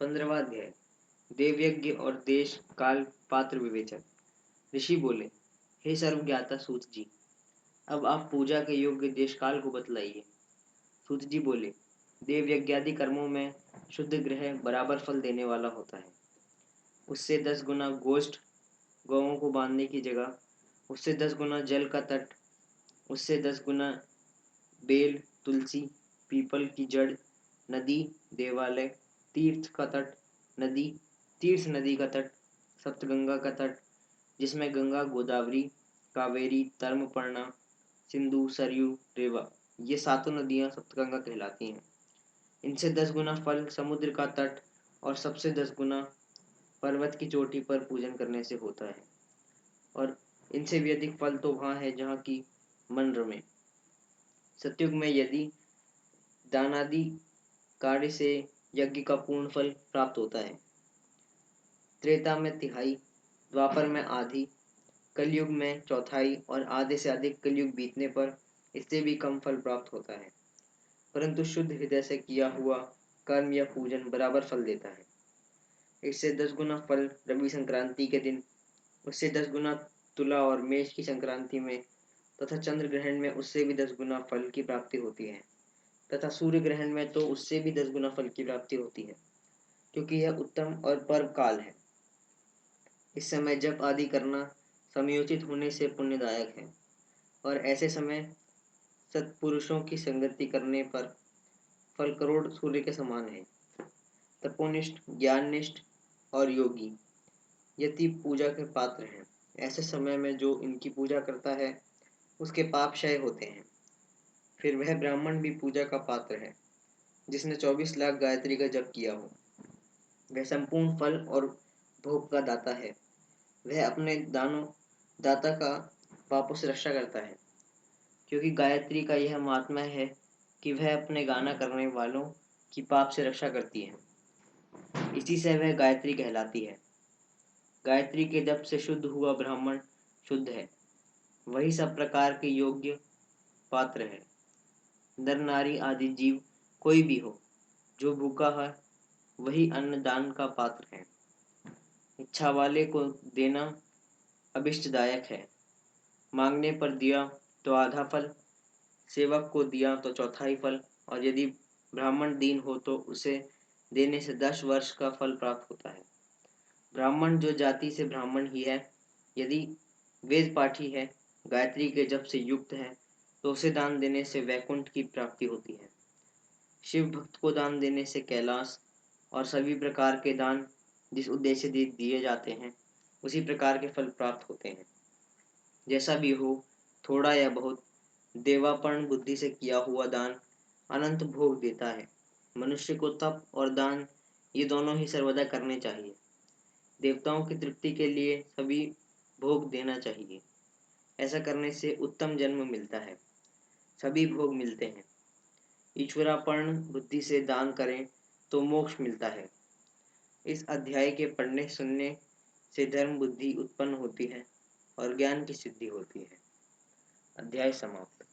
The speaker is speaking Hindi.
15वां अध्याय। देवयज्ञ और देश काल पात्र विवेचन। ऋषि बोले, हे सर्वज्ञाता सूत जी, अब आप पूजा के योग्य देश काल को बतलाइए। सूत जी बोले, देव यज्ञादि कर्मों में शुद्ध ग्रह बराबर फल देने वाला होता है। उससे 10 गुना गोष्ठ गौओं को बांधने की जगह, उससे 10 गुना जल का तट, उससे 10 गुना बेल, तुलसी, पीपल की जड़, नदी, देवालय, तीर्थ का तट, नदी, तीर्थ नदी का तट, सप्तगंगा का तट, जिसमें गंगा, गोदावरी, कावेरी, धर्मपर्णा, सिंधु, सरयू, रेवा, ये सातों नदियां सप्तगंगा कहलाती हैं। इनसे 10 गुना फल समुद्र का तट और सबसे 10 गुना पर्वत की चोटी पर पूजन करने से होता है। और इनसे भी अधिक फल तो वहां है जहाँ की मन रमे। सतयुग में यदि दानादि कार्य से यज्ञ का पूर्ण फल प्राप्त होता है, त्रेता में तिहाई, द्वापर में आधी, कलयुग में चौथाई और आधे से अधिक कलयुग बीतने पर इससे भी कम फल प्राप्त होता है। परंतु शुद्ध हृदय से किया हुआ कर्म या पूजन बराबर फल देता है। इससे 10 गुना फल रवि संक्रांति के दिन, उससे 10 गुना तुला और मेष की संक्रांति में, तथा चंद्र ग्रहण में उससे भी 10 गुना फल की प्राप्ति होती है, तथा सूर्य ग्रहण में तो उससे भी 10 गुना फल की प्राप्ति होती है, क्योंकि यह उत्तम और पर्व काल है। इस समय जप आदि करना समयोचित होने से पुण्यदायक है, और ऐसे समय सत्पुरुषों की संगति करने पर फल करोड़ सूर्य के समान है। तपोनिष्ठ, ज्ञाननिष्ठ और योगी यति पूजा के पात्र हैं। ऐसे समय में जो इनकी पूजा करता है उसके पाप क्षय होते हैं। फिर वह ब्राह्मण भी पूजा का पात्र है, जिसने 24 लाख गायत्री का जप किया हो। वह संपूर्ण फल और भोग का दाता है। वह अपने दानों दाता का पापों से रक्षा करता है, क्योंकि गायत्री का यह महात्मा है कि वह अपने गाना करने वालों की पाप से रक्षा करती है। इसी से वह गायत्री कहलाती है। गायत्री के जप से शुद्ध हुआ ब्राह्मण शुद्ध है। वही सब प्रकार के योग्य पात्र है। नर नारी आदि जीव कोई भी हो, जो भूखा है वही अन्न दान का पात्र है। इच्छा वाले को देना अभिष्टदायक है। मांगने पर दिया तो आधा फल, सेवक को दिया तो चौथाई फल, और यदि ब्राह्मण दीन हो तो उसे देने से 10 वर्ष का फल प्राप्त होता है। ब्राह्मण जो जाति से ब्राह्मण ही है, यदि वेद पाठी है, गायत्री के जप से युक्त है, तो उसे दान देने से वैकुंठ की प्राप्ति होती है। शिव भक्त को दान देने से कैलाश और सभी प्रकार के दान जिस उद्देश्य से दिए जाते हैं, उसी प्रकार के फल प्राप्त होते हैं। जैसा भी हो, थोड़ा या बहुत, देवापर्ण बुद्धि से किया हुआ दान अनंत भोग देता है। मनुष्य को तप और दान ये दोनों ही सर्वदा करने चाहिए। देवताओं की तृप्ति के लिए सभी भोग देना चाहिए। ऐसा करने से उत्तम जन्म मिलता है, सभी भोग मिलते हैं। ईश्वरापर्ण बुद्धि से दान करें तो मोक्ष मिलता है। इस अध्याय के पढ़ने सुनने से धर्म बुद्धि उत्पन्न होती है और ज्ञान की सिद्धि होती है। अध्याय समाप्त।